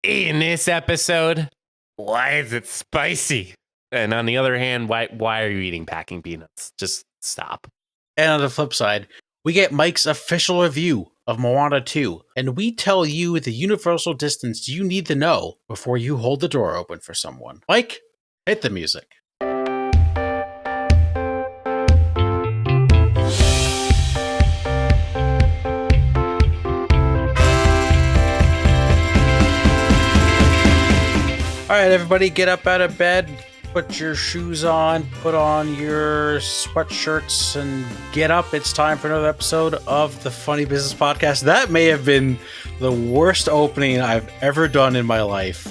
In this episode, why is it spicy? And on the other hand, why are you eating packing peanuts? Just stop. And on the flip side, we get Mike's official review of Moana 2, and we tell you the universal distance you need to know before you hold the door open for someone. Mike, hit the music. All right, everybody, get up out of bed, put your shoes on, put on your sweatshirts, and get up. It's time for another episode of the Funny Business Podcast. That may have been the worst opening I've ever done in my life.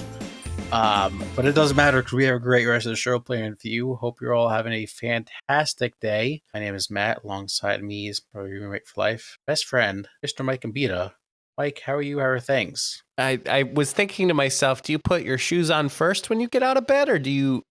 But it doesn't matter because we have a great rest of the show playing for you. Hope you're all having a fantastic day. My name is Matt. Alongside me is my roommate for life, best friend, Mr. Mike Ambita. Mike, how are you? How are things? I was thinking to myself, do you put your shoes on first when you get out of bed, or do you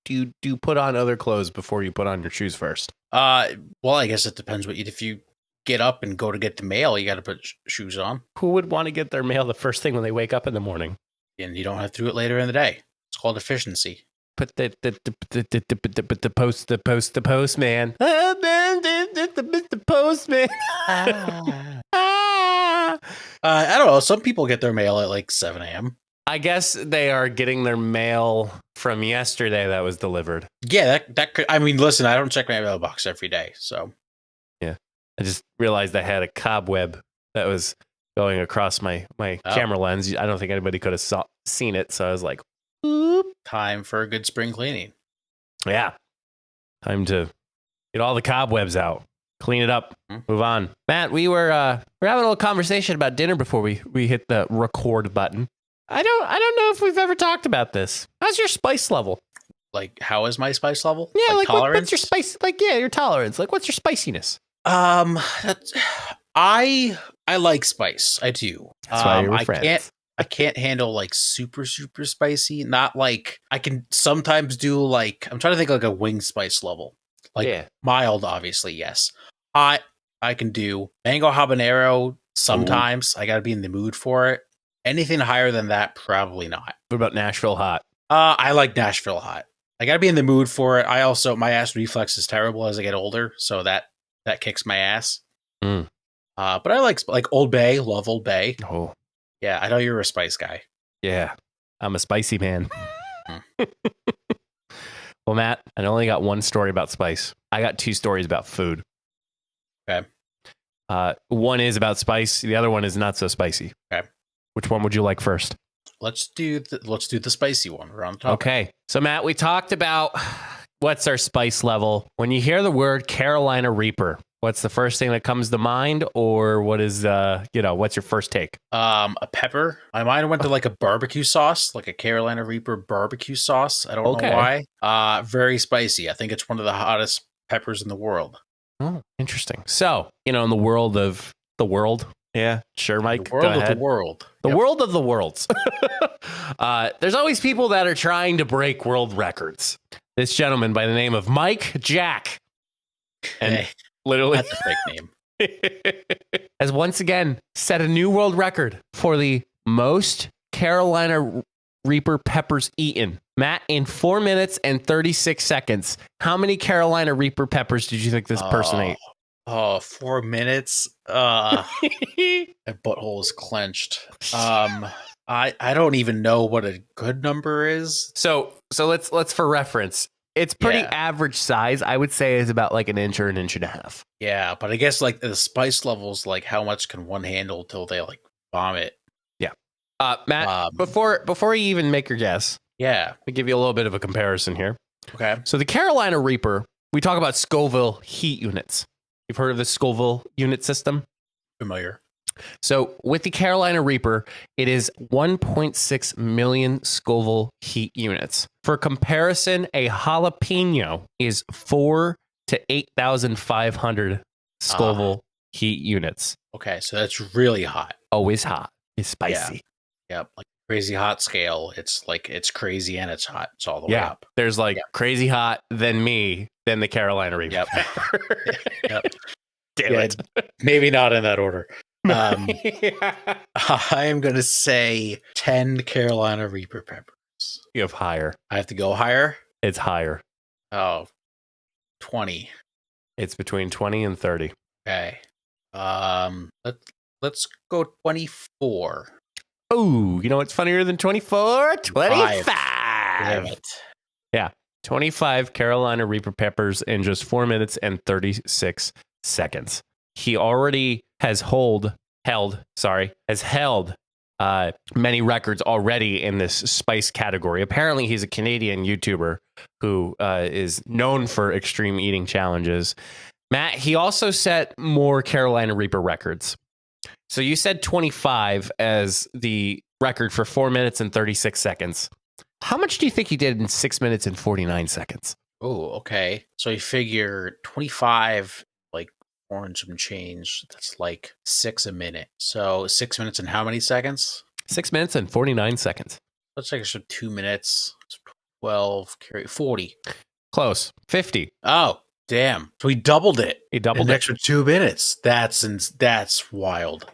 put on other clothes before you put on your shoes first? Well, I guess it depends if you get up and go to get the mail, you got to put shoes on. Who would want to get their mail the first thing when they wake up in the morning? And you don't have to do it later in the day. It's called efficiency. Put the postman. The postman. I don't know. Some people get their mail at like 7 a.m. I guess they are getting their mail from yesterday that was delivered. Yeah, that could. I mean, listen, I don't check my mailbox every day, so. Yeah, I just realized I had a cobweb that was going across my camera lens. I don't think anybody could have seen it, so I was like, "Oop." Time for a good spring cleaning. Yeah, time to get all the cobwebs out. Clean it up. Move on. Matt, we're having a little conversation about dinner before we hit the record button. I don't know if we've ever talked about this. How's your spice level? Like, how is my spice level? Yeah, like tolerance? what's your spice? Like, yeah, your tolerance. Like, what's your spiciness? I like spice. I do. That's why you're friends. I can't handle like super spicy. Not like I can sometimes do like I'm trying to think like a wing spice level. Like mild, obviously, yes. Hot, I can do mango habanero sometimes. I got to be in the mood for it. Anything higher than that, probably not. What about Nashville hot? I like Nashville hot. I got to be in the mood for it. I also, my ass reflex is terrible as I get older, so that kicks my ass. But I like Old Bay, love Old Bay. Oh. Yeah, I know you're a spice guy. Yeah, I'm a spicy man. Well, Matt, I only got one story about spice. I got two stories about food. Okay. One is about spice. The other one is not so spicy. Okay. Which one would you like first? Let's do the spicy one. We're on top. Okay. So, Matt, we talked about what's our spice level. When you hear the word Carolina Reaper, what's the first thing that comes to mind, or what is what's your first take? A pepper. My mind went to like a barbecue sauce, like a Carolina Reaper barbecue sauce. I don't know why. Very spicy. I think it's one of the hottest peppers in the world. Oh, interesting. So, in the world of the world. Yeah, sure, Mike. The world of the world. The world of the worlds. There's always people that are trying to break world records. This gentleman by the name of Mike Jack. And literally, that's a fake name. Has once again set a new world record for the most Carolina Reaper peppers eaten. Matt, in 4 minutes and 36 seconds, how many Carolina Reaper peppers did you think this person ate? 4 minutes. My butthole is clenched. I don't even know what a good number is. So let's for reference. It's pretty average size. I would say is about like an inch or an inch and a half. Yeah, but I guess like the spice levels, like how much can one handle till they like vomit? Yeah. Matt, before you even make your guess, let me give you a little bit of a comparison here. Okay. So the Carolina Reaper, we talk about Scoville heat units. You've heard of the Scoville unit system? Familiar. So with the Carolina Reaper, it is 1.6 million Scoville heat units. For comparison, a jalapeno is 4 to 8,500 Scoville heat units. Okay, so that's really hot. Always hot. It's spicy. Yeah, like crazy hot scale. It's like it's crazy and it's hot. It's all the way up. There's like crazy hot, then me, then the Carolina Reaper. Yep. Damn it. Maybe not in that order. I am going to say 10 Carolina Reaper peppers. You have higher. I have to go higher? It's higher. Oh, 20. It's between 20 and 30. Okay. Let's go 24. Oh, you know what's funnier than 24? 25. Damn it. Yeah. 25 Carolina Reaper peppers in just 4 minutes and 36 seconds. He already has held many records already in this spice category. Apparently, he's a Canadian YouTuber who is known for extreme eating challenges. Matt, he also set more Carolina Reaper records. So you said 25 as the record for 4 minutes and 36 seconds. How much do you think he did in 6 minutes and 49 seconds? Oh, okay. So you figure 25, like, orange and change. That's like 6 a minute. So 6 minutes and how many seconds? 6 minutes and 49 seconds. Let's take 2 minutes. 12, 40. Close. 50. Oh, damn. So he doubled it. He doubled an it. extra 2 minutes. That's wild.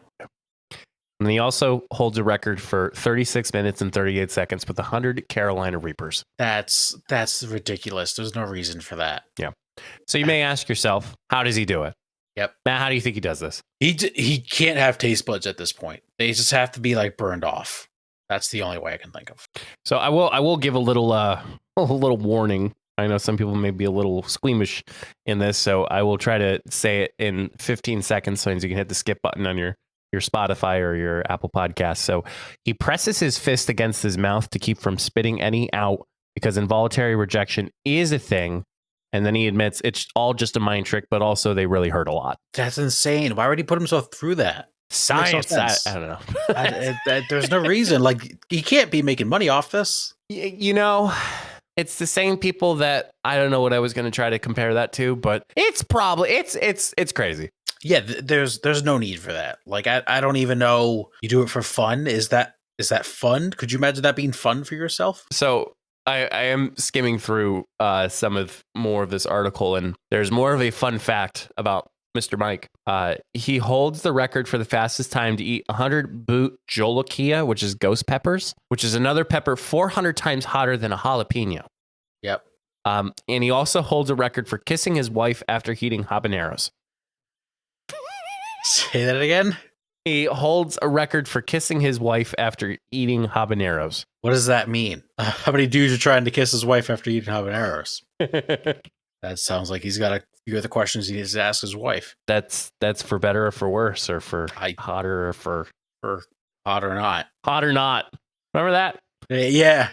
And he also holds a record for 36 minutes and 38 seconds with 100 Carolina Reapers. That's ridiculous. There's no reason for that. Yeah. So you may ask yourself, how does he do it? Yep. Matt, how do you think he does this? He can't have taste buds at this point. They just have to be like burned off. That's the only way I can think of. So I will give a little warning. I know some people may be a little squeamish in this, so I will try to say it in 15 seconds so you can hit the skip button on your Spotify or your Apple Podcast. So he presses his fist against his mouth to keep from spitting any out because involuntary rejection is a thing. And then he admits it's all just a mind trick, but also they really hurt a lot. That's insane. Why would he put himself through that? Science. I don't know. There's no reason. Like, he can't be making money off this. You know, it's the same people that I don't know what I was going to try to compare that to, but it's probably it's crazy. Yeah, there's no need for that. Like, I don't even know. You do it for fun. Is that fun? Could you imagine that being fun for yourself? So I am skimming through some of more of this article, and there's more of a fun fact about Mr. Mike. He holds the record for the fastest time to eat 100 boot jolokia, which is ghost peppers, which is another pepper 400 times hotter than a jalapeno. Yep. And he also holds a record for kissing his wife after eating habaneros. Say that again? He holds a record for kissing his wife after eating habaneros. What does that mean? How many dudes are trying to kiss his wife after eating habaneros? That sounds like he's got a few other questions he needs to ask his wife. That's for better or for worse, or for hotter or for hot or not. Hot or not. Remember that? Yeah.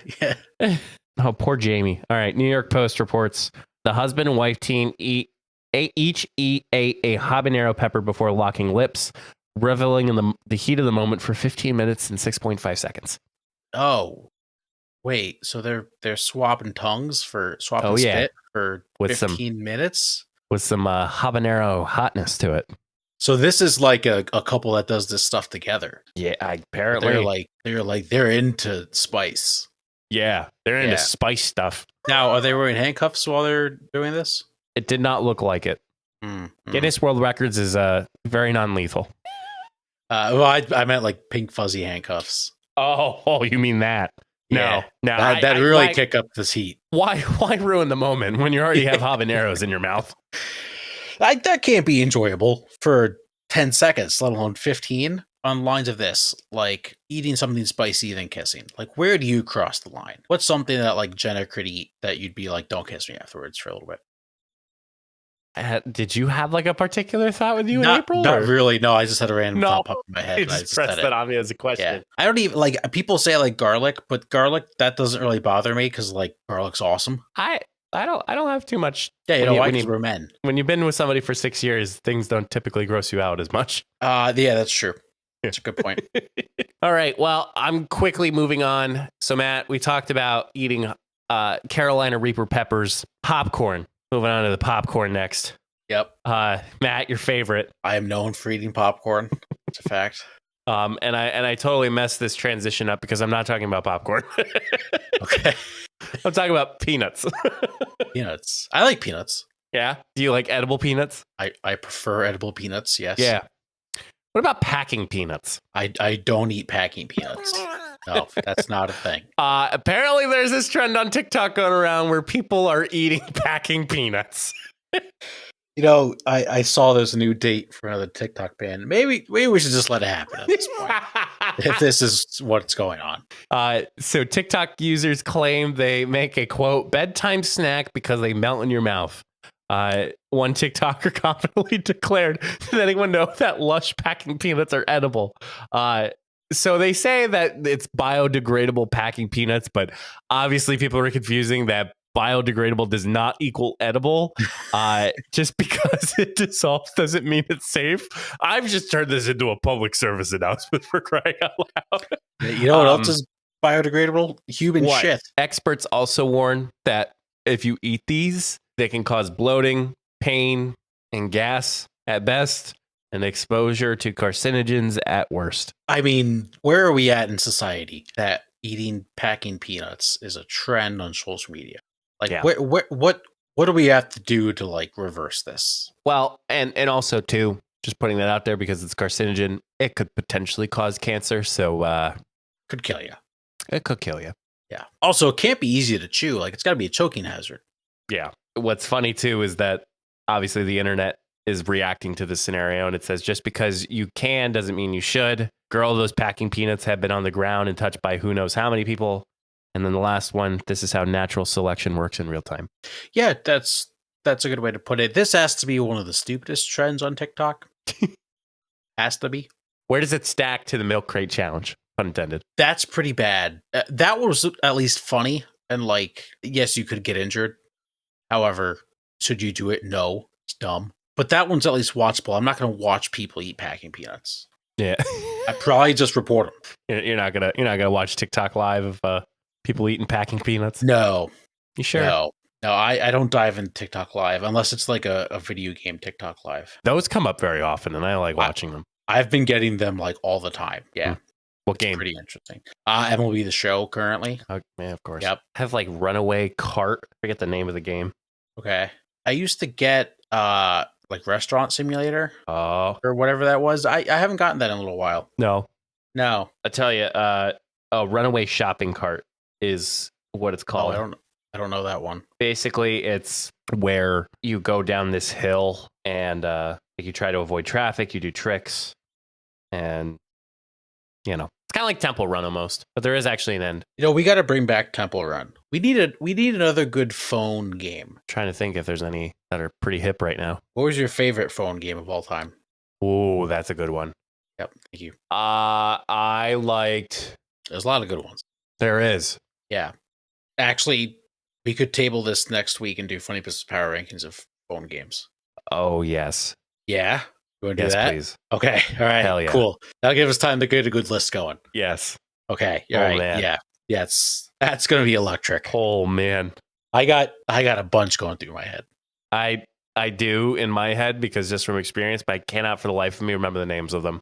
Oh, poor Jamie. All right. New York Post reports the husband and wife team each eat a habanero pepper before locking lips, reveling in the heat of the moment for 15 minutes and 6.5 seconds. Oh, wait. So they're swapping tongues for swapping spit for with 15 minutes? With some habanero hotness to it. So this is like a couple that does this stuff together. Yeah, apparently. They're into spice. Yeah, they're into spice stuff. Now, are they wearing handcuffs while they're doing this? It did not look like it. Guinness World Records is very non-lethal. Well, I meant like pink fuzzy handcuffs. Oh, you mean that? Yeah. No, that really kick up this heat. Why ruin the moment when you already have habaneros in your mouth? That can't be enjoyable for 10 seconds, let alone 15. On lines of this, like eating something spicy then kissing. Like, where do you cross the line? What's something that like Jenna could eat that you'd be like, don't kiss me afterwards for a little bit? Did you have like a particular thought with you in April? Not really. No, I just had a random thought pop in my head. You just pressed that on me as a question. Yeah. I don't even like people say like garlic, but garlic that doesn't really bother me because like garlic's awesome. I don't have too much. Yeah, you know why? Because we're men. When you've been with somebody for 6 years, things don't typically gross you out as much. Yeah, that's true. That's a good point. All right. Well, I'm quickly moving on. So Matt, we talked about eating Carolina Reaper peppers, popcorn. Moving on to the popcorn next. Yep. Matt, your favorite. I am known for eating popcorn. It's a fact. And I totally messed this transition up because I'm not talking about popcorn. Okay. I'm talking about peanuts. Peanuts. I like peanuts. Yeah. Do you like edible peanuts? I prefer edible peanuts. Yes. Yeah. What about packing peanuts? I don't eat packing peanuts. No, that's not a thing. Apparently, there's this trend on TikTok going around where people are eating packing peanuts. You know, I saw there's a new date for another TikTok ban. Maybe we should just let it happen at this point. If this is what's going on. So TikTok users claim they make a, quote, bedtime snack because they melt in your mouth. One TikToker confidently declared, "Does anyone know that lush packing peanuts are edible?" So they say that it's biodegradable packing peanuts, but obviously people are confusing that biodegradable does not equal edible. Just because it dissolves doesn't mean it's safe. I've just turned this into a public service announcement, for crying out loud. You know what else is biodegradable? Human shit. Experts also warn that if you eat these, they can cause bloating, pain, and gas at best, and exposure to carcinogens at worst. I mean, where are we at in society that eating packing peanuts is a trend on social media? Like, Yeah. what do we have to do to like reverse this? Well, and also too, just putting that out there because it's carcinogen, it could potentially cause cancer. So Could kill you. It could kill you. Yeah. Also, it can't be easy to chew. Like, it's got to be a choking hazard. Yeah. What's funny too is that obviously the internet is reacting to this scenario, and it says just because you can doesn't mean you should. Girl, those packing peanuts have been on the ground and touched by who knows how many people. And then the last one, this is how natural selection works in real time. Yeah, that's a good way to put it. This has to be one of the stupidest trends on TikTok. Has to be. Where does it stack to the milk crate challenge? Pun intended. That's pretty bad. That was at least funny. And like, yes, you could get injured. However, should you do it? No, it's dumb. But that one's at least watchable. I'm not going to watch people eat packing peanuts. Yeah. I'd probably just report them. You're not gonna watch TikTok live of people eating packing peanuts. No. You sure? No, I don't dive in TikTok live unless it's like a video game TikTok live. Those come up very often, and I like watching them. I've been getting them like all the time. Yeah. What game? Pretty interesting. MLB The Show currently. Oh, yeah, of course. Yep. Have like Runaway Cart. I forget the name of the game. Okay. I used to get like Restaurant Simulator Oh, or whatever that was. I haven't gotten that in a little while. no. No. I tell you, a Runaway Shopping Cart is what it's Oh, called. I don't know that one. Basically, it's where you go down this hill and you try to avoid traffic. You do tricks, and it's kind of like Temple Run almost, but there is actually an end. You know, we got to bring back Temple Run. We need another good phone game. I'm trying to think if there's any that are pretty hip right now. What was your favorite phone game of all time? Ooh, that's a good one. Yep, thank you. I liked. There's a lot of good ones. There is. Yeah. Actually, we could table this next week and do Funny Business Power Rankings of phone games. Oh yes. Yeah? You want to do Yes, that? please. Okay. All right. Hell yeah. Cool. That'll give us time to get a good list going. Yes. Okay. All Oh, right. man. Yeah. Yeah. That's going to be electric. Oh man. I got a bunch going through my head. I do in my head because just from experience, but I cannot for the life of me remember the names of them.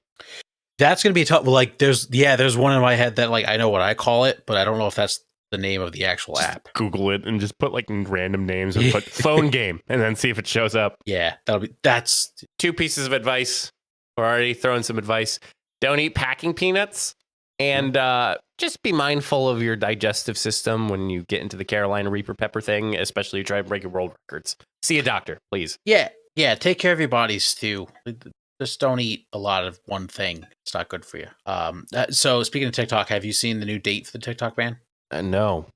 That's going to be tough. Like there's one in my head that like I know what I call it, but I don't know if that's the name of the actual app. Google it and just put like random names and put phone game and then see if it shows up. Yeah, that's 2 pieces of advice. We're already throwing some advice. Don't eat packing peanuts, and just be mindful of your digestive system when you get into the Carolina Reaper pepper thing, especially you try to break your world records. See a doctor, please. Yeah. Take care of your bodies too. Just don't eat a lot of one thing. It's not good for you. So speaking of TikTok, have you seen the new date for the TikTok ban? No.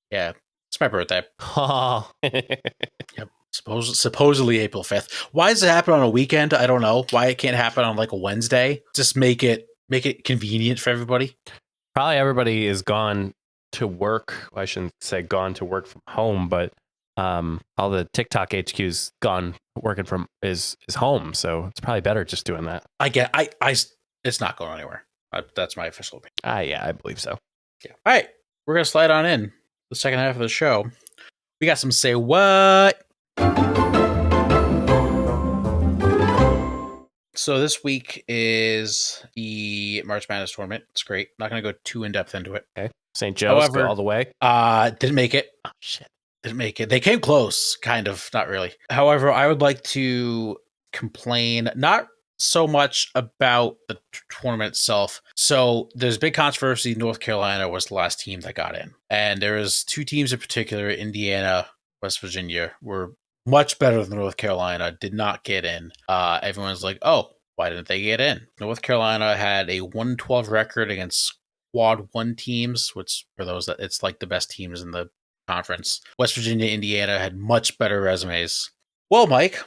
Yeah, it's my birthday. Oh. Yep. Supposedly April 5th. Why does it happen on a weekend? I don't know. Why it can't happen on like a Wednesday? Just make it convenient for everybody. Probably everybody is gone to work. Well, I shouldn't say gone to work from home, but all the TikTok HQ's gone working from is home, so it's probably better just doing that. It's not going anywhere. That's my official opinion. Yeah, I believe so. Yeah. All right, we're gonna slide on in the second half of the show. We got some Say What. So this week is the March Madness tournament. It's great. Not going to go too in depth into it. Okay. St. Joe's, However, go all the way. Didn't make it. Oh shit. Didn't make it. They came close, kind of, not really. However, I would like to complain, not so much about the tournament itself. So there's big controversy. North Carolina was the last team that got in. And there was two teams in particular, Indiana, West Virginia, were much better than North Carolina, did not get in. Everyone's like, oh, why didn't they get in? North Carolina had a 1-12 record against quad 1 teams, which for those that it's like the best teams in the conference. West Virginia, Indiana had much better resumes. Well, Mike,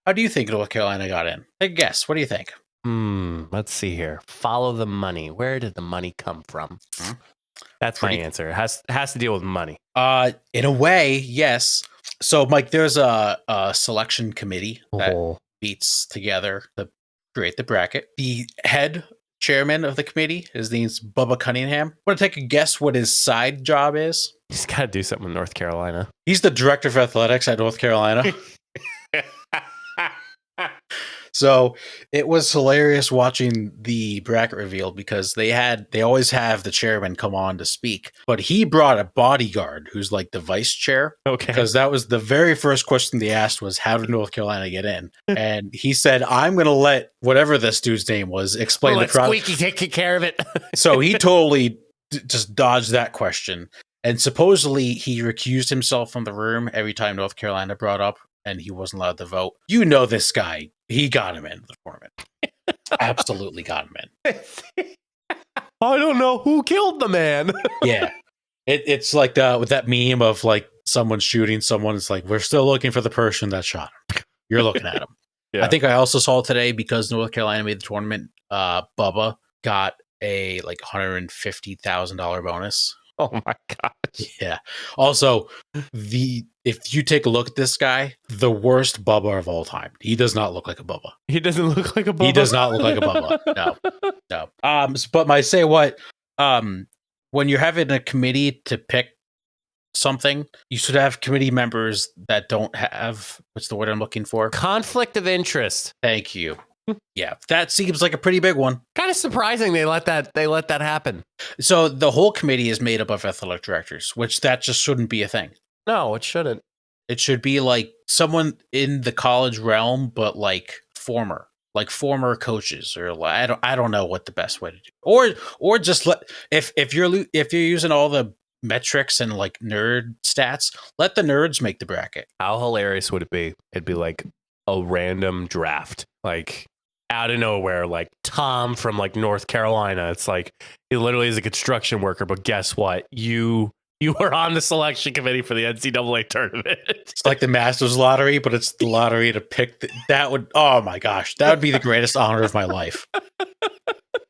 how do you think North Carolina got in? Take a guess. What do you think? Let's see here. Follow the money. Where did the money come from? That's my answer. It has to deal with money. In a way, yes. So, Mike, there's a selection committee that meets together to create the bracket. The head chairman of the committee, his name's Bubba Cunningham. Want to take a guess what his side job is? He's got to do something with North Carolina. He's the director of athletics at North Carolina. So it was hilarious watching the bracket reveal because they always have the chairman come on to speak, but he brought a bodyguard who's like the vice chair. Okay. Because that was the very first question they asked was, how did North Carolina get in? And he said, I'm going to let whatever this dude's name was explain the process. Squeaky take care of it. So he totally just dodged that question. And supposedly he recused himself from the room every time North Carolina brought up and he wasn't allowed to vote. You know this guy. He got him in the tournament. Absolutely got him in. I don't know who killed the man. Yeah. It's like with that meme of like someone shooting someone. It's like, we're still looking for the person that shot him. You're looking at him. Yeah. I think I also saw today because North Carolina made the tournament, Bubba got a like $150,000 bonus. Oh my gosh. Yeah. Also, if you take a look at this guy, the worst Bubba of all time. He does not look like a Bubba. He doesn't look like a Bubba. He does not look like a Bubba. No. But my say what, when you're having a committee to pick something, you should have committee members that don't have, what's the word I'm looking for? Conflict of interest. Thank you. Yeah, that seems like a pretty big one. Kind of surprising they let that happen. So the whole committee is made up of athletic directors, which that just shouldn't be a thing. No, it shouldn't. It should be like someone in the college realm, but like former coaches, or like, I don't know what the best way to do. Or just let if you're using all the metrics and like nerd stats, let the nerds make the bracket. How hilarious would it be? It'd be like a random draft, like out of nowhere, like Tom from like North Carolina. It's like he literally is a construction worker, but guess what? You were on the selection committee for the NCAA tournament. It's like the Masters lottery, but it's the lottery to pick. That would, oh my gosh, that would be the greatest honor of my life.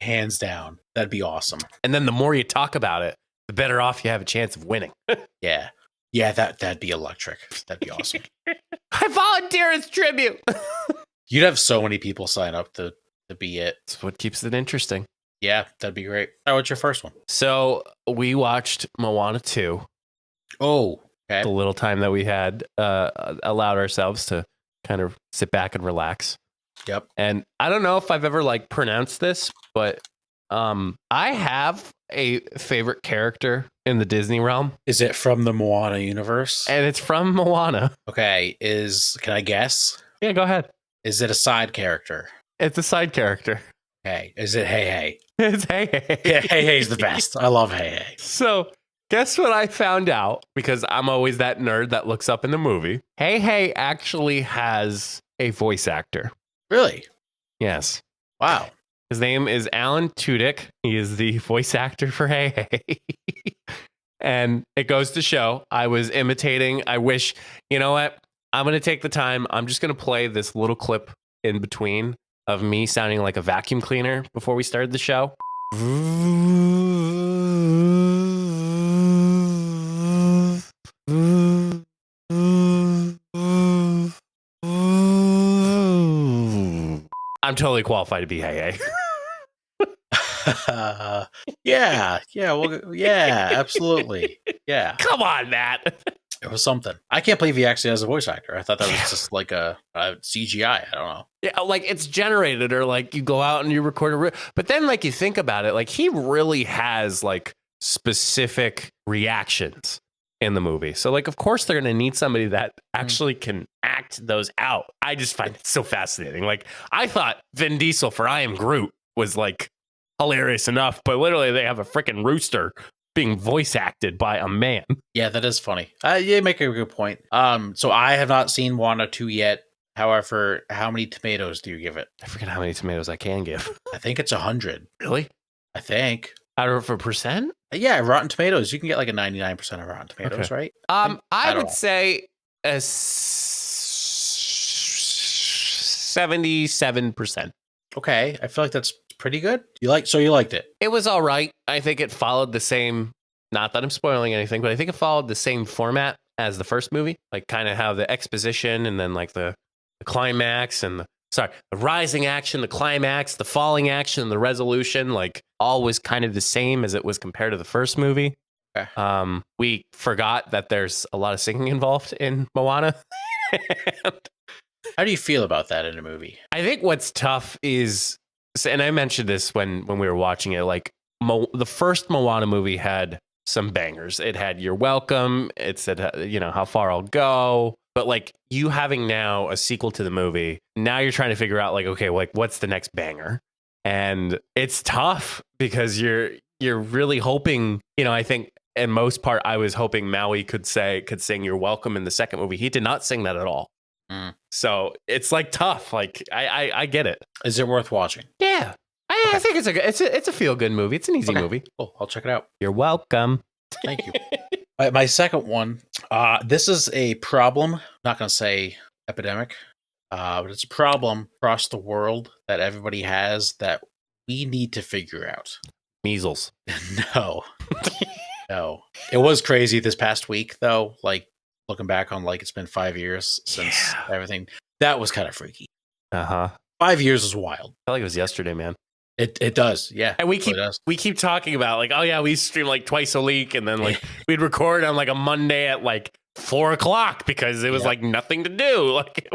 Hands down. That'd be awesome. And then the more you talk about it, the better off you have a chance of winning. Yeah. Yeah, that'd be electric. That'd be awesome. I volunteer as tribute. You'd have so many people sign up to be it. That's what keeps it interesting. Yeah, that'd be great. What's your first one? So we watched Moana 2. Oh, okay. The little time that we had allowed ourselves to kind of sit back and relax. Yep. And I don't know if I've ever like pronounced this, but I have a favorite character in the Disney realm. Is it from the Moana universe? And it's from Moana. Okay. Can I guess? Yeah, go ahead. Is it a side character? It's a side character. Hey, is it Hey Hey? It's Hey Hey. Yeah, Hey Hey's the best. I love Hey Hey. So guess what I found out? Because I'm always that nerd that looks up in the movie. Hey Hey actually has a voice actor. Really? Yes. Wow. His name is Alan Tudyk. He is the voice actor for Hey Hey. And it goes to show I was imitating. I wish, you know what? I'm going to take the time. I'm just going to play this little clip in between of me sounding like a vacuum cleaner before we started the show. I'm totally qualified to be Hey Hey. Yeah, absolutely. Yeah. Come on, Matt. It was something. I can't believe he actually has a voice actor. I thought that was just like a CGI. I don't know. Yeah, like it's generated, or like you go out and you record but then like you think about it, like he really has like specific reactions in the movie. So like, of course they're going to need somebody that actually can act those out. I just find it so fascinating. Like I thought Vin Diesel for I Am Groot was like hilarious enough, but literally they have a freaking rooster being voice acted by a man. Yeah, that is funny. You make a good point. So I have not seen Wanda 2 yet. However, how many tomatoes do you give it? I forget how many tomatoes I can give. I think it's 100. Really? I think. Out of a percent? Yeah, Rotten Tomatoes. You can get like a 99% of Rotten Tomatoes, right? I would say a 77%. Okay, I feel like that's pretty good. You liked it? It was all right. I think it followed the same, not that I'm spoiling anything, but I think it followed the same format as the first movie. Like kind of how the exposition and then like the climax and the rising action, the climax, the falling action, the resolution, like all was kind of the same as it was compared to the first movie. Okay. We forgot that there's a lot of singing involved in Moana. How do you feel about that in a movie? I think what's tough is, and I mentioned this when we were watching it, like the first Moana movie had some bangers. It had You're Welcome. It said, How Far I'll Go. But like you having now a sequel to the movie, now you're trying to figure out like, okay, like what's the next banger? And it's tough because you're really hoping, I think in most part, I was hoping Maui could sing You're Welcome in the second movie. He did not sing that at all. So it's like tough. Like I get it. Is it worth watching? Yeah. I think it's a feel good movie. It's an easy movie. Cool. I'll check it out. You're welcome. Thank you. All right, my second one. This is a problem. I'm not going to say epidemic, but it's a problem across the world that everybody has that we need to figure out. Measles. No. No. It was crazy this past week, though. Like looking back on like it's been 5 years since everything. That was kind of freaky. 5 years is wild. I felt like it was yesterday, man. It does, yeah. And we keep talking about like, oh yeah, we stream like twice a week, and then like we'd record on like a Monday at like 4:00 because it was like nothing to do. Like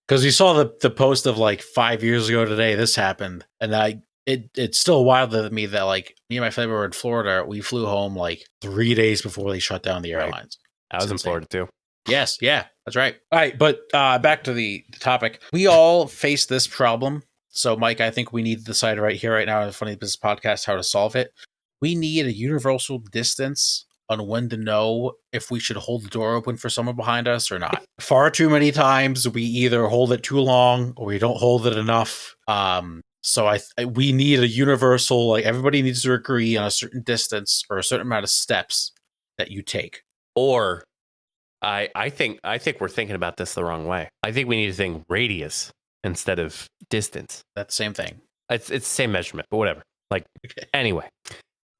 because you saw the post of like 5 years ago today, this happened, and it's still wild to me that like me and my family were in Florida. We flew home like 3 days before they shut down the airlines. I was in Florida too. Yes, yeah, that's right. All right, but back to the topic. We all face this problem. So, Mike, I think we need to decide right here, right now, on the Funny Business Podcast, how to solve it. We need a universal distance on when to know if we should hold the door open for someone behind us or not. Far too many times, we either hold it too long or we don't hold it enough. So we need a universal, like everybody needs to agree on a certain distance or a certain amount of steps that you take. Or I think we're thinking about this the wrong way. I think we need to think radius instead of distance. That's the same thing. It's the same measurement, but whatever. Like, Anyway,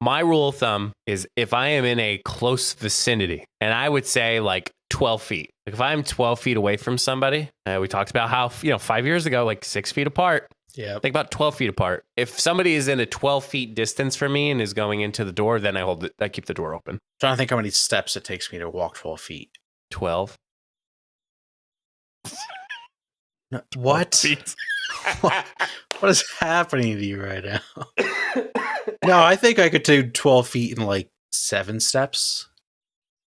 my rule of thumb is if I am in a close vicinity, and I would say like 12 feet. Like if I'm 12 feet away from somebody, we talked about how, 5 years ago, like 6 feet apart. Yeah. Think about 12 feet apart. If somebody is in a 12 feet distance from me and is going into the door, then I keep the door open. I'm trying to think how many steps it takes me to walk 12 feet. 12. What? What is happening to you right now? No, I think I could do 12 feet in like 7 steps.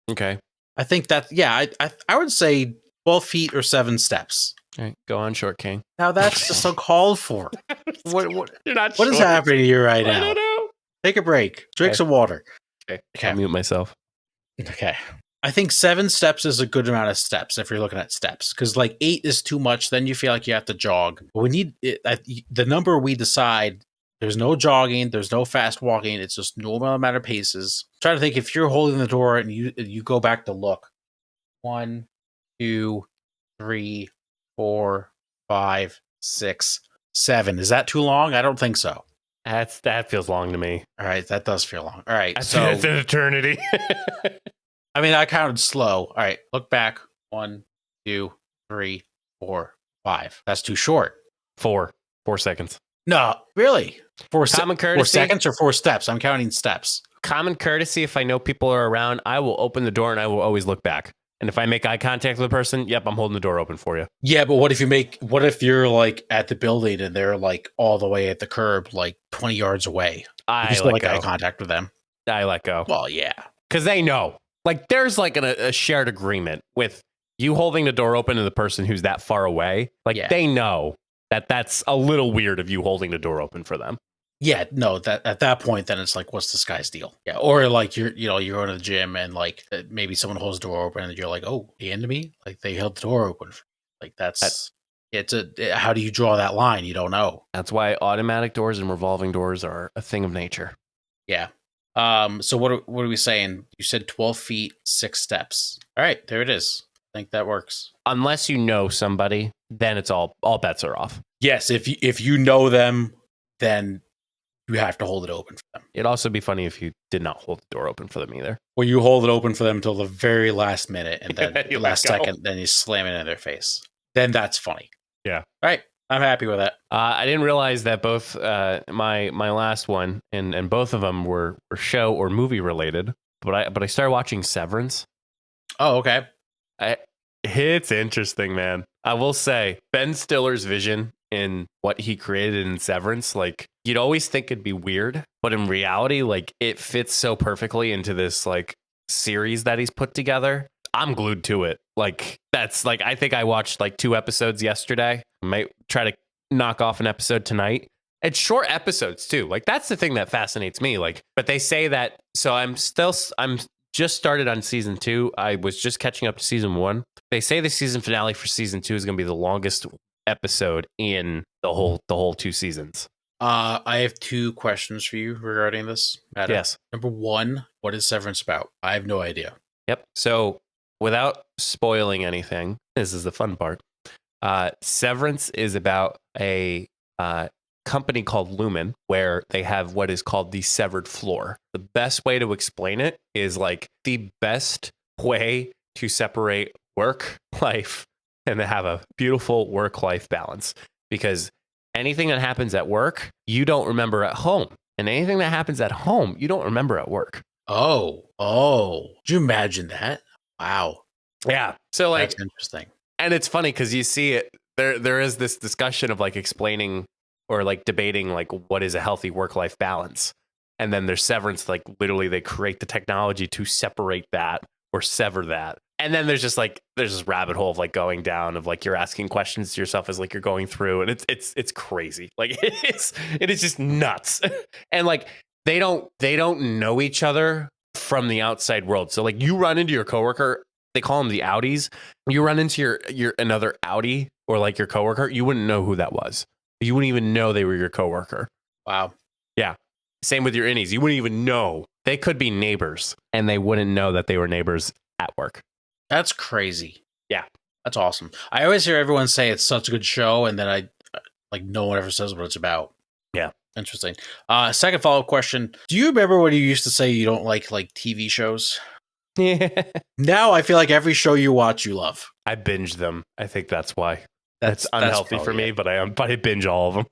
Okay. I think that, I would say 12 feet or 7 steps. All right, go on, Short King. Now that's just uncalled for. What You're not what is happening to you right now? I don't know. Take a break. Drink some water. Okay. I'll mute myself. Okay. I think 7 steps is a good amount of steps if you're looking at steps, because like 8 is too much. Then you feel like you have to jog. But we need the number we decide. There's no jogging. There's no fast walking. It's just normal amount of paces. I'm trying to think if you're holding the door and you go back to look. 1, 2, 3, 4, 5, 6, 7. Is that too long? I don't think so. That feels long to me. All right, that does feel long. All right, so it's an eternity. I mean, I counted slow. All right, look back. 1, 2, 3, 4, 5. That's too short. 4 seconds. No, really? Common courtesy. 4 seconds or 4 steps? I'm counting steps. Common courtesy. If I know people are around, I will open the door and I will always look back. And if I make eye contact with a person, yep, I'm holding the door open for you. Yeah, but what if you're like at the building and they're like all the way at the curb, like 20 yards away? I just make eye contact with them. I let go. Well, yeah. Because they know. Like there's like a shared agreement with you holding the door open to the person who's that far away. Like Yeah. they know that that's a little weird of you holding the door open for them. Yeah, no, that at that point, then it's like, what's this guy's deal? Yeah, or like you're going to the gym and like maybe someone holds the door open and you're like, oh, the enemy, like they held the door open. Like that's how do you draw that line? You don't know. That's why automatic doors and revolving doors are a thing of nature. Yeah. So what are we saying? You said 12 feet, 6 steps. All right, there it is. I think that works. Unless you know somebody, then it's all bets are off. Yes, if you know them, then you have to hold it open for them. It'd also be funny if you did not hold the door open for them either. Or you hold it open for them until the very last minute, and then the You last let go. second, then you slam it in their face. Then that's funny. Yeah. All right. I'm happy with that. I didn't realize that both my last one and both of them were show or movie related. But I started watching Severance. Oh, okay. It's interesting, man. I will say Ben Stiller's vision in what he created in Severance, like you'd always think it'd be weird, but in reality, like it fits so perfectly into this like series that he's put together. I'm glued to it. Like that's like I think I watched like 2 episodes yesterday. I might try to knock off an episode tonight. It's short episodes too. Like that's the thing that fascinates me. Like, but they say that. So I'm just started on season 2. I was just catching up to season 1. They say the season finale for season 2 is going to be the longest episode in the whole 2 seasons. I have 2 questions for you regarding this matter. Yes. Number 1, what is Severance about? I have no idea. Yep. So without spoiling anything, this is the fun part. Severance is about a company called Lumen, where they have what is called the severed floor. The best way to explain it is like the best way to separate work life and to have a beautiful work-life balance, because anything that happens at work, you don't remember at home. And anything that happens at home, you don't remember at work. Oh. Did you imagine that? Wow. Yeah. So like, that's interesting. and it's funny because you see it, there is this discussion of like explaining or like debating like what is a healthy work-life balance. And then there's Severance, like literally they create the technology to separate that or sever that. And then there's this rabbit hole of like going down of like you're asking questions to yourself as like you're going through, and it's crazy. Like it is just nuts. And like they don't know each other from the outside world. So like you run into your coworker, they call them the outies. You run into your another outie or like your coworker, you wouldn't know who that was. You wouldn't even know they were your coworker. Wow. Yeah. Same with your innies. You wouldn't even know. They could be neighbors and they wouldn't know that they were neighbors at work. That's crazy. Yeah. That's awesome. I always hear everyone say it's such a good show, and then I like no one ever says what it's about. Yeah. Interesting. Second follow-up question. Do you remember when you used to say you don't like TV shows? Yeah. Now I feel like every show you watch, you love. I binge them. I think that's why. That's unhealthy for me, but I binge all of them.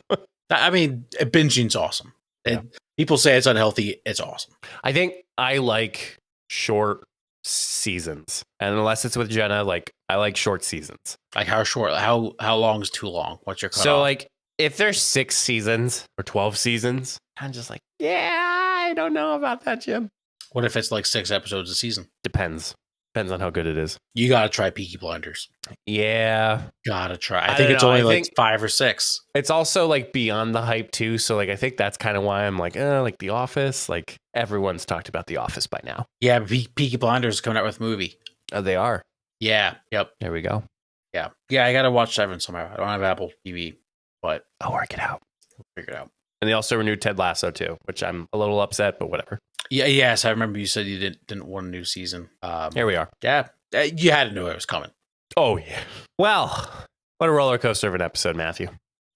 I mean, binging's awesome. Yeah. People say it's unhealthy. It's awesome. I think I like short seasons, and unless it's with Jenna, like I like short seasons. Like how short? How long is too long? What's your cutoff? So like if there's 6 seasons or 12 seasons, I'm just like, yeah, I don't know about that, Jim. What if it's like 6 episodes a season? Depends on how good it is. You gotta try Peaky Blinders. Yeah, gotta try. I think it's only like 5 or 6. It's also like beyond the hype too. So like I think that's kind of why I'm like, like The Office. Like everyone's talked about The Office by now. Yeah, but Peaky Blinders is coming out with a movie. Oh, they are. Yeah. Yep. There we go. Yeah. I gotta watch Severance somehow. I don't have Apple TV, but I'll work it out. We'll figure it out. And they also renewed Ted Lasso too, which I'm a little upset, but whatever. Yeah. Yes, I remember you said you didn't want a new season. Here we are. Yeah. You had to know it was coming. Oh yeah. Well, what a roller coaster of an episode, Matthew.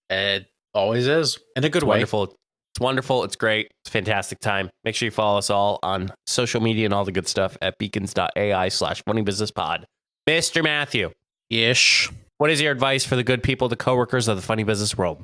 It always is, in a good way. Wonderful. It's wonderful. It's great. It's a fantastic time. Make sure you follow us all on social media and all the good stuff at beacons.ai/funnybusinesspod. Mr. Matthew. Ish. What is your advice for the good people, the coworkers of the funny business world?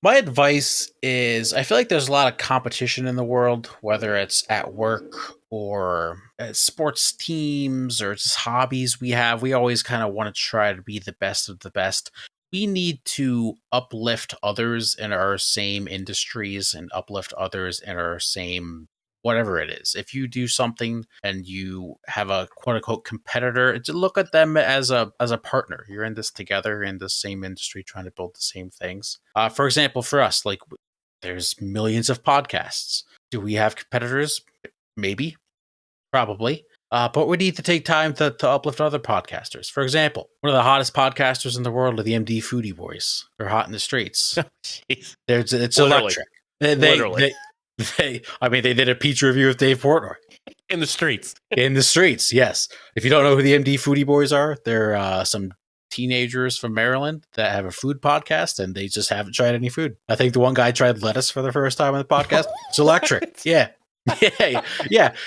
My advice is I feel like there's a lot of competition in the world, whether it's at work or at sports teams or just hobbies we have. We always kind of want to try to be the best of the best. We need to uplift others in our same industries and uplift others in our same whatever it is. If you do something and you have a quote unquote competitor, to look at them as a partner. You're in this together in the same industry, trying to build the same things. For example, for us, like there's millions of podcasts. Do we have competitors? Maybe, probably. But we need to take time to uplift other podcasters. For example, one of the hottest podcasters in the world are the MD Foodie Boys. They're hot in the streets. Jeez. It's Literally. electric. Literally. They did a pizza review with Dave Portnoy. In the streets. In the streets, yes. If you don't know who the MD Foodie Boys are, they're some teenagers from Maryland that have a food podcast, and they just haven't tried any food. I think the one guy tried lettuce for the first time on the podcast. It's electric. Yeah.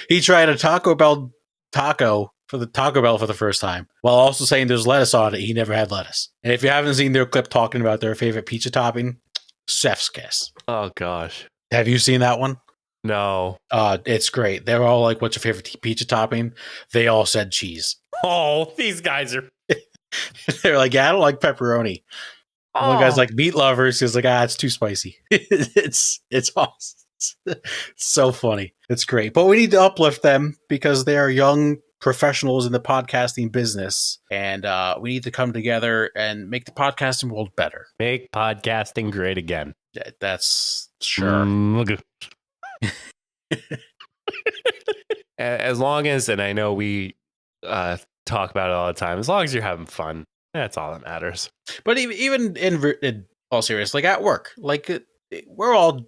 He tried a Taco Bell taco for the first time, while also saying there's lettuce on it. He never had lettuce. And if you haven't seen their clip talking about their favorite pizza topping, chef's kiss. Oh gosh. Have you seen that one? No. It's great. They're all like, what's your favorite pizza topping? They all said cheese. Oh, these guys are. They're like, yeah, I don't like pepperoni. Oh. One guy's like, meat lovers. He's like, it's too spicy. It's awesome. So funny. It's great. But we need to uplift them because they are young professionals in the podcasting business. And we need to come together and make the podcasting world better. Make podcasting great again. Yeah, that's sure. As long as, and I know we talk about it all the time, as long as you're having fun, that's all that matters. But even in all seriousness, like at work, like we're all,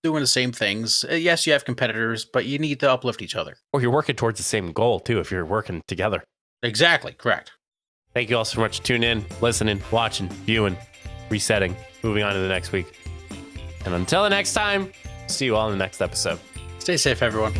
doing the same things. Yes, you have competitors, but you need to uplift each other. Or you're working towards the same goal, too, if you're working together. Exactly. Correct. Thank you all so much for tuning in, listening, watching, viewing, resetting, moving on to the next week. And until the next time, see you all in the next episode. Stay safe, everyone.